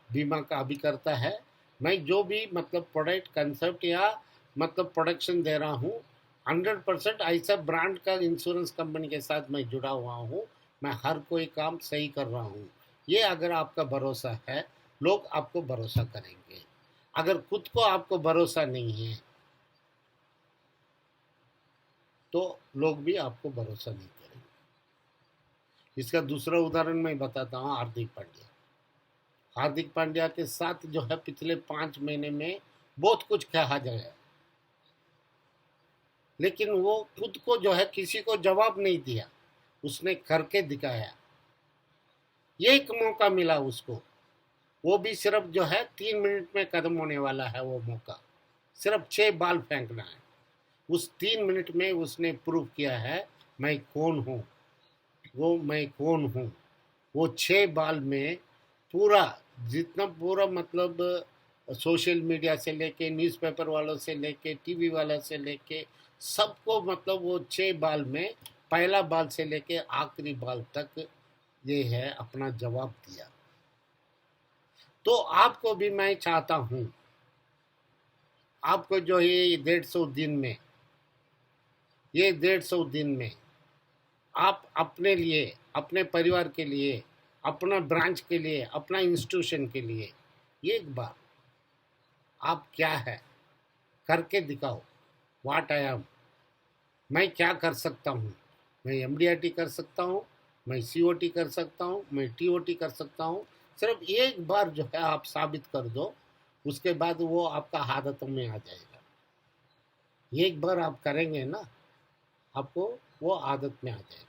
Speaker 2: बीमा का अभी करता है। मैं जो भी मतलब प्रोडक्ट कंसेप्ट या मतलब प्रोडक्शन दे रहा हूँ, 100% ऐसा ब्रांड का इंश्योरेंस कंपनी के साथ मैं जुड़ा हुआ हूँ। मैं हर कोई काम सही कर रहा हूँ। ये अगर आपका भरोसा है, लोग आपको भरोसा करेंगे। अगर खुद को आपको भरोसा नहीं है, तो लोग भी आपको भरोसा नहीं करेंगे। इसका दूसरा उदाहरण मैं बताता हूँ, हार्दिक पांड्या के साथ जो है पिछले 5 महीने में बहुत कुछ कहा गया, लेकिन वो खुद को जो है किसी को जवाब नहीं दिया, उसने करके दिखाया। एक मौका मिला उसको, वो भी सिर्फ जो है 3 मिनट में खत्म होने वाला है। वो मौका सिर्फ 6 बाल फेंकना है। उस 3 मिनट में उसने प्रूव किया है मैं कौन हूँ, मैं कौन हूँ। वो 6 बाल में पूरा जितना पूरा मतलब सोशल मीडिया से लेके, न्यूज़पेपर वालों से लेके, टीवी वालों से लेके, सबको मतलब वो 6 बाल में पहला बाल से लेके आखिरी बाल तक ये है अपना जवाब दिया। तो आपको भी मैं चाहता हूँ, आपको जो ये 150 दिन में, ये 150 दिन में आप अपने लिए, अपने परिवार के लिए, अपना ब्रांच के लिए, अपना इंस्टीट्यूशन के लिए एक बार आप क्या है करके दिखाओ। व्हाट आई एम, मैं क्या कर सकता हूँ। मैं एमडीआरटी कर सकता हूँ, मैं सीओटी कर सकता हूँ, मैं टीओटी कर सकता हूँ। सिर्फ एक बार जो है आप साबित कर दो, उसके बाद वो आपका आदत में आ जाएगा। एक बार आप करेंगे ना, आपको वो आदत में आ जाएगा।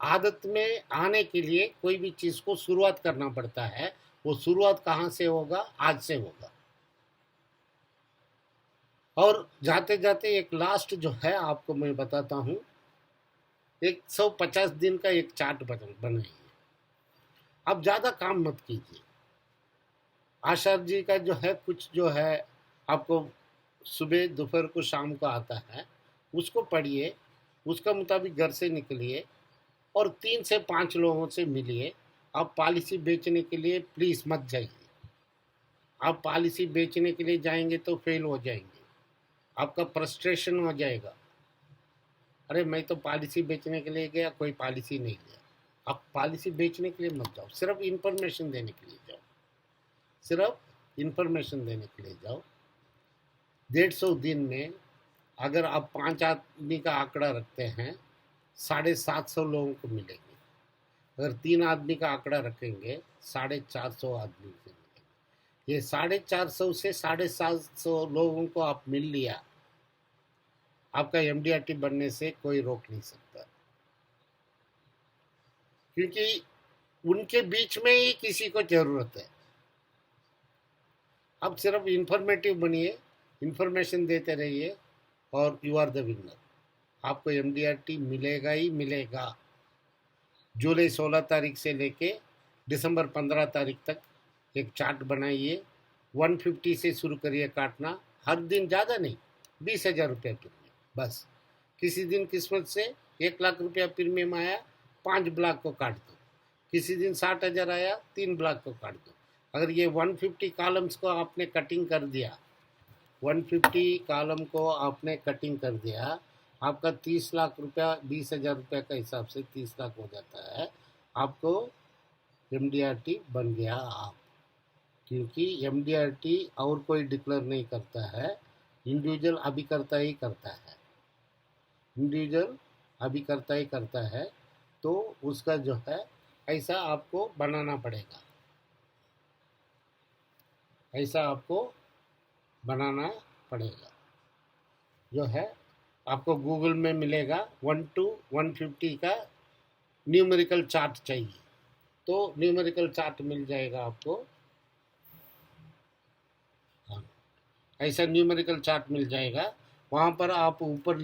Speaker 2: आदत में आने के लिए कोई भी चीज़ को शुरुआत करना पड़ता है। वो शुरुआत कहाँ से होगा? आज से होगा। और जाते जाते एक लास्ट जो है आपको मैं बताता हूँ, 150 दिन का एक चार्ट बनाइए। अब ज़्यादा काम मत कीजिए। आशा जी का जो है कुछ जो है आपको सुबह दोपहर को शाम को आता है, उसको पढ़िए, उसका मुताबिक घर से निकलिए और 3 से 5 लोगों से मिलिए। आप पॉलिसी बेचने के लिए प्लीज़ मत जाइए। आप पॉलिसी बेचने के लिए जाएंगे तो फेल हो जाएंगे, आपका फ्रस्ट्रेशन हो जाएगा। अरे मैं तो पॉलिसी बेचने के लिए गया, कोई पॉलिसी नहीं लिया। आप पॉलिसी बेचने के लिए मत जाओ, सिर्फ इंफॉर्मेशन देने के लिए जाओ, सिर्फ इंफॉर्मेशन देने के लिए जाओ। 150 दिन में अगर आप 5 आदमी का आंकड़ा रखते हैं, 750 लोगों को मिलेंगे। अगर 3 आदमी का आंकड़ा रखेंगे, 450 आदमी से मिलेंगे। ये 450 से 750 लोगों को आप मिल लिया, आपका एमडीआरटी बनने से कोई रोक नहीं सकता, क्योंकि उनके बीच में ही किसी को जरूरत है। आप सिर्फ इंफॉर्मेटिव बनिए, इंफॉर्मेशन देते रहिए और यू आर द विनर। आपको एमडीआरटी मिलेगा ही मिलेगा। जुलाई 16 तारीख से लेके दिसंबर 15 तारीख तक एक चार्ट बनाइए, 150 से शुरू करिए काटना, हर दिन ज़्यादा नहीं, 20,000 रुपया प्रीमियम बस। किसी दिन किस्मत से 1 लाख रुपया प्रीमियम आया, 5 ब्लॉक को काट दो। किसी दिन 60,000 आया, 3 ब्लॉक को काट दो। अगर ये 150 कॉलम्स को आपने कटिंग कर दिया, 150 कॉलम को आपने कटिंग कर दिया, आपका 30 लाख रुपया 20,000 रुपया का हिसाब से 30 लाख हो जाता है। आपको एमडीआरटी बन गया आप, क्योंकि एमडीआरटी और कोई डिक्लेयर नहीं करता है, इंडिविजुअल अभी करता ही करता है, इंडिविजुअल अभी करता ही करता है। तो उसका जो है ऐसा आपको बनाना पड़ेगा, ऐसा आपको बनाना पड़ेगा। जो है आपको गूगल में मिलेगा 1 to 150 का न्यूमेरिकल चार्ट चाहिए, तो न्यूमेरिकल चार्ट मिल जाएगा आपको। हाँ, ऐसा न्यूमेरिकल चार्ट मिल जाएगा। वहाँ पर आप ऊपर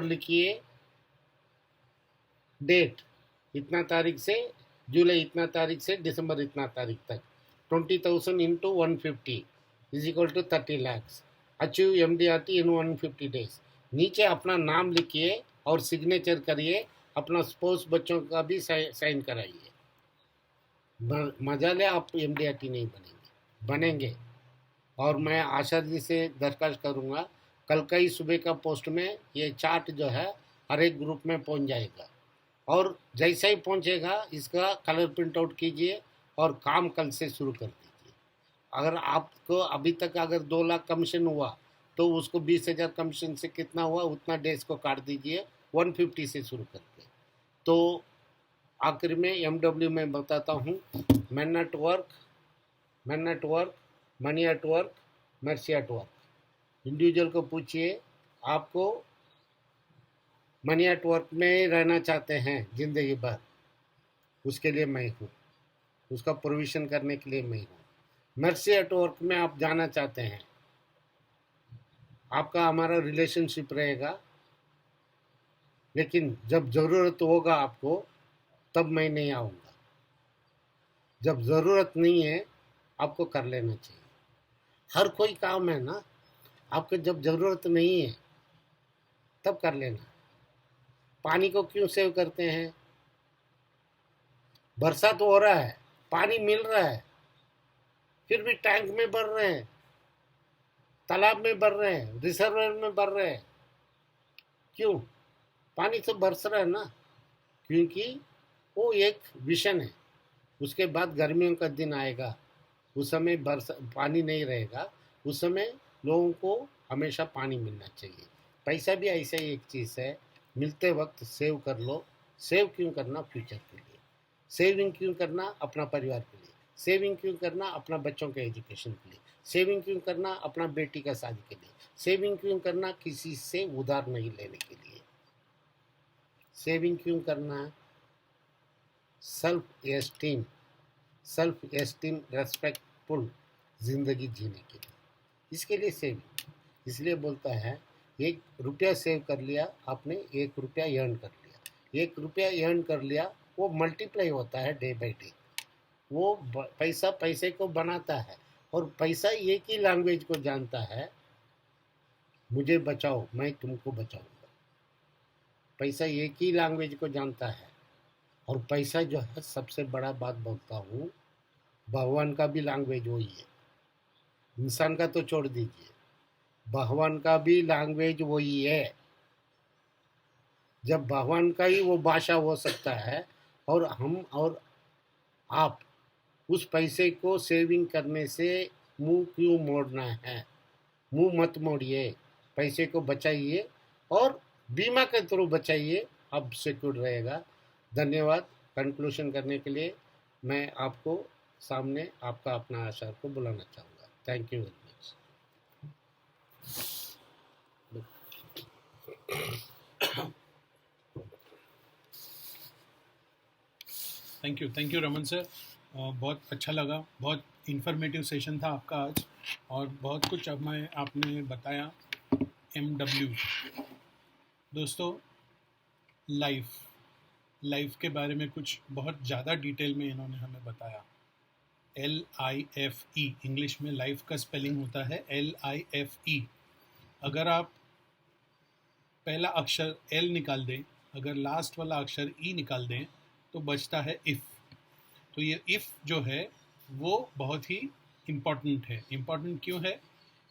Speaker 2: लिखिए डेट इतना तारीख से, जुलाई इतना तारीख से दिसंबर इतना तारीख तक, 20,000 into 150 is equal to 30 lakhs। Achieve MDRT in 150 days। नीचे अपना नाम लिखिए और सिग्नेचर करिए, अपना स्पोर्ट्स बच्चों का भी साइन कराइए। मजा ले, आप एमडीआरटी नहीं बनेंगे। और मैं आशा जी से दरख्वास्त करूँगा, कल का ही सुबह का पोस्ट में ये चार्ट जो है हर एक ग्रुप में पहुंच जाएगा, और जैसे ही पहुंचेगा इसका कलर प्रिंट आउट कीजिए और काम कल से शुरू कर दीजिए। अगर आपको अभी तक अगर 2 लाख कमीशन हुआ तो उसको 20,000 कमीशन से कितना हुआ उतना डेज को काट दीजिए, 150 से शुरू करके। तो आखिर में एमडब्ल्यू में बताता हूँ, man at work, money at work, mercy at work. Individual को पूछिए, आपको मनी एट वर्क में रहना चाहते हैं जिंदगी भर, उसके लिए मैं हूँ, उसका प्रोविज़न करने के लिए मैं हूँ। मर्सी एट वर्क में आप जाना चाहते हैं, आपका हमारा रिलेशनशिप रहेगा, लेकिन जब ज़रूरत होगा आपको तब मैं नहीं आऊँगा। जब ज़रूरत नहीं है आपको कर लेना चाहिए। हर कोई काम है ना, आपको जब ज़रूरत नहीं है तब कर लेना। पानी को क्यों सेव करते हैं? बरसात हो रहा है, पानी मिल रहा है, फिर भी टैंक में भर रहे हैं, तालाब में भर रहे हैं, रिजर्वर में भर रहे हैं। क्यों? पानी तो बरस रहा है ना, क्योंकि वो एक विजन है। उसके बाद गर्मियों का दिन आएगा, उस समय पानी नहीं रहेगा, उस समय लोगों को हमेशा पानी मिलना चाहिए। पैसा भी ऐसा ही एक चीज़ है, मिलते वक्त सेव कर लो। सेव क्यों करना? फ्यूचर के लिए। सेविंग क्यों करना? अपना परिवार के लिए। सेविंग क्यों करना? अपना बच्चों के एजुकेशन के लिए। सेविंग क्यों करना? अपना बेटी का शादी के लिए। सेविंग क्यों करना? किसी से उधार नहीं लेने के लिए। सेविंग क्यों करना? सेल्फ एस्टीम रेस्पेक्टफुल ज़िंदगी जीने के लिए, इसके लिए सेविंग। इसलिए बोलता है, 1 रुपया सेव कर लिया आपने, 1 रुपया अर्न कर लिया। 1 रुपया अर्न कर लिया, वो मल्टीप्लाई होता है डे बाई डे। वो पैसा पैसे को बनाता है, और पैसा एक ही लैंग्वेज को जानता है, मुझे बचाओ मैं तुमको बचाऊंगा। पैसा एक ही लैंग्वेज को जानता है। और पैसा जो है, सबसे बड़ा बात बोलता हूँ, भगवान का भी लैंग्वेज वही है। इंसान का तो छोड़ दीजिए, भगवान का भी लैंग्वेज वही है। जब भगवान का ही वो भाषा हो सकता है, और हम और आप उस पैसे को सेविंग करने से मुंह क्यों मोड़ना है? मुंह मत मोड़िए, पैसे को बचाइए और बीमा के थ्रू बचाइए, अब सिक्योर रहेगा। धन्यवाद। कंक्लूशन करने के लिए मैं आपको सामने आपका अपना आशा को बुलाना चाहूँगा। Thank you very much.
Speaker 1: Thank you Raman sir. बहुत अच्छा लगा, बहुत इन्फॉर्मेटिव सेशन था आपका आज, और बहुत कुछ अब मैं आपने बताया। MW दोस्तों, लाइफ के बारे में कुछ बहुत ज़्यादा डिटेल में इन्होंने हमें बताया। LIFE, इंग्लिश में लाइफ का स्पेलिंग होता है LIFE। अगर आप पहला अक्षर L निकाल दें, अगर लास्ट वाला अक्षर E निकाल दें, तो बचता है इफ़। तो ये इफ़ जो है वो बहुत ही इम्पॉर्टेंट है। इम्पॉर्टेंट क्यों है?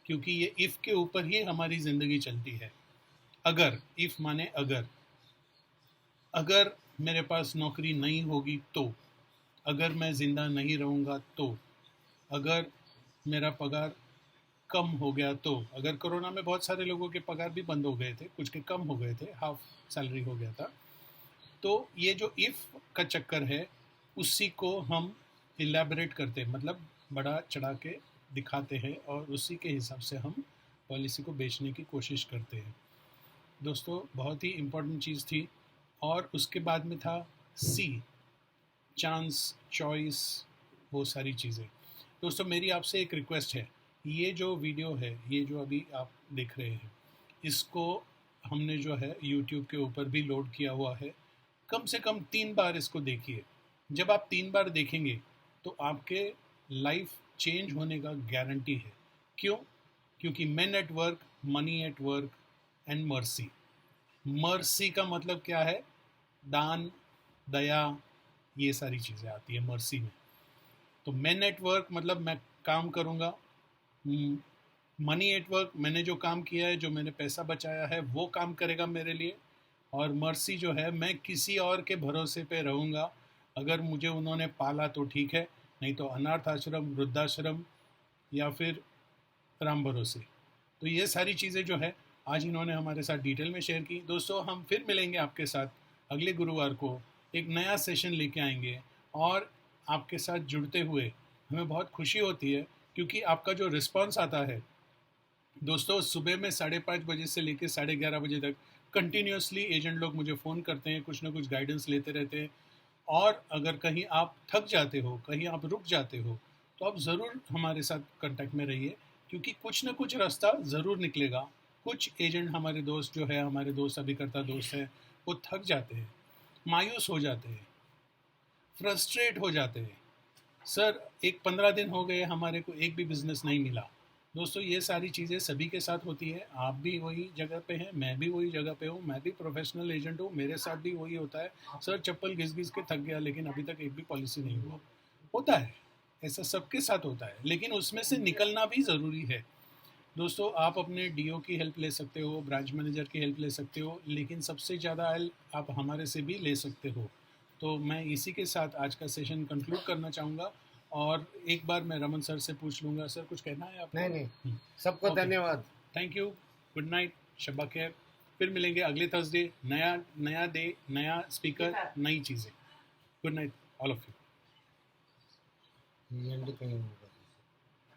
Speaker 1: क्योंकि ये इफ़ के ऊपर ही हमारी ज़िंदगी चलती है। अगर, इफ़ माने अगर मेरे पास नौकरी नहीं होगी तो, अगर मैं ज़िंदा नहीं रहूँगा तो, अगर मेरा पगार कम हो गया तो, अगर कोरोना में बहुत सारे लोगों के पगार भी बंद हो गए थे, कुछ के कम हो गए थे, हाफ सैलरी हो गया था, तो ये जो इफ़ का चक्कर है उसी को हम इलेबरेट करते हैं, मतलब बड़ा चढ़ा के दिखाते हैं, और उसी के हिसाब से हम पॉलिसी को बेचने की कोशिश करते हैं। दोस्तों, बहुत ही इम्पोर्टेंट चीज़ थी। और उसके बाद में था C, चांस, चॉइस, वो सारी चीज़ें। दोस्तों, मेरी आपसे एक रिक्वेस्ट है, ये जो वीडियो है, ये जो अभी आप देख रहे हैं, इसको हमने जो है YouTube के ऊपर भी लोड किया हुआ है। कम से कम 3 बार इसको देखिए। जब आप 3 बार देखेंगे तो आपके लाइफ चेंज होने का गारंटी है। क्यों? क्योंकि main at work, money at work and mercy. Mercy का मतलब क्या है? दान, दया, ये सारी चीज़ें आती है मर्सी में। तो मेन एट वर्क मतलब मैं काम करूँगा, मनी एट वर्क मैंने जो काम किया है, जो मैंने पैसा बचाया है, वो काम करेगा मेरे लिए। और मर्सी जो है, मैं किसी और के भरोसे पे रहूँगा। अगर मुझे उन्होंने पाला तो ठीक है, नहीं तो अनाथ आश्रम, वृद्धाश्रम, या फिर राम भरोसे। तो ये सारी चीज़ें जो है आज इन्होंने हमारे साथ डिटेल में शेयर की। दोस्तों, हम फिर मिलेंगे आपके साथ अगले गुरुवार को, एक नया सेशन लेके आएंगे, और आपके साथ जुड़ते हुए हमें बहुत खुशी होती है, क्योंकि आपका जो रिस्पांस आता है दोस्तों, सुबह में 5:30 बजे से लेकर 11:30 बजे तक कंटिन्यूसली एजेंट लोग मुझे फ़ोन करते हैं, कुछ ना कुछ गाइडेंस लेते रहते हैं। और अगर कहीं आप थक जाते हो, कहीं आप रुक जाते हो, तो आप ज़रूर हमारे साथ कांटेक्ट में रहिए, क्योंकि कुछ ना कुछ रास्ता ज़रूर निकलेगा। कुछ एजेंट हमारे दोस्त जो है, हमारे दोस्त अभिकर्ता दोस्त हैं, वो थक जाते हैं, मायूस हो जाते हैं, फ्रस्ट्रेट हो जाते हैं। सर, 15 दिन हो गए, हमारे को एक भी बिज़नेस नहीं मिला। दोस्तों, ये सारी चीज़ें सभी के साथ होती है। आप भी वही जगह पे हैं, मैं भी वही जगह पे हूँ, मैं भी प्रोफेशनल एजेंट हूँ, मेरे साथ भी वही होता है। सर, चप्पल घिस घिस के थक गया, लेकिन अभी तक एक भी पॉलिसी नहीं हुआ। होता है, ऐसा सबके साथ होता है, लेकिन उसमें से निकलना भी ज़रूरी है। दोस्तों, आप अपने DO की हेल्प ले सकते हो, ब्रांच मैनेजर की हेल्प ले सकते हो, लेकिन सबसे ज़्यादा हेल्प आप हमारे से भी ले सकते हो। तो मैं इसी के साथ आज का सेशन कंक्लूड करना चाहूँगा, और एक बार मैं रमन सर से पूछ लूँगा, सर कुछ कहना है आपको?
Speaker 2: नहीं, सबको
Speaker 1: ओके।
Speaker 2: धन्यवाद।
Speaker 1: थैंक यू, गुड नाइट, शब्बा खैर। फिर मिलेंगे अगले थर्सडे, नया डे, नया स्पीकर, नई चीज़ें। Good night all of you.
Speaker 2: And कहीं